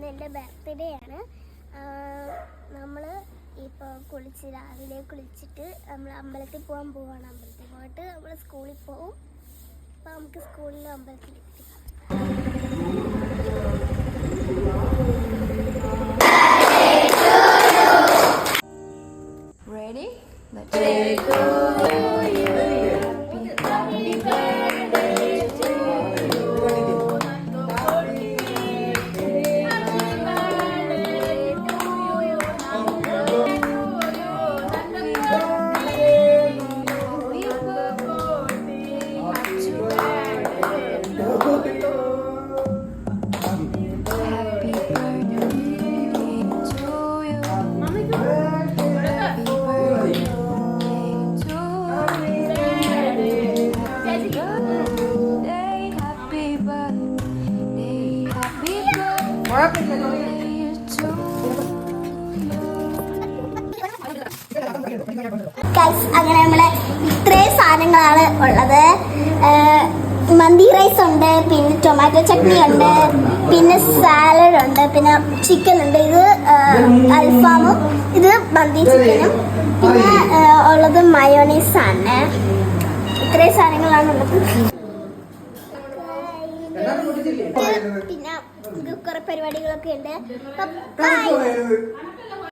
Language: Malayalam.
ഇന്ന് എൻ്റെ ബർത്ത്ഡേ ആണ്. നമ്മൾ ഇപ്പോൾ രാവിലെ കുളിച്ചിട്ട് നമ്മൾ അമ്പലത്തിൽ പോവാണ്. അമ്പലത്തിൽ പോയിട്ട് നമ്മൾ സ്കൂളിൽ പോകും. അപ്പോൾ നമുക്ക് സ്കൂളിൽ അമ്പലത്തിൽ എത്തി. Ready? അങ്ങനെ നമ്മളെ ഇത്രയും സാധനങ്ങളാണ് ഉള്ളത്. മന്തി റൈസ് ഉണ്ട്, പിന്നെ ടൊമാറ്റോ ചട്നി ഉണ്ട്, പിന്നെ സാലഡ് ഉണ്ട്, പിന്നെ ചിക്കൻ ഉണ്ട്. ഇത് അൽഫാമും ഇത് മന്തി ചിക്കനും, പിന്നെ ഉള്ളത് മയോണൈസ് ആണ്. ഇത്രയും സാധനങ്ങളാണ് ഉള്ളത്. പിന്നെ കുറെ പരിപാടികളൊക്കെ ഉണ്ട്.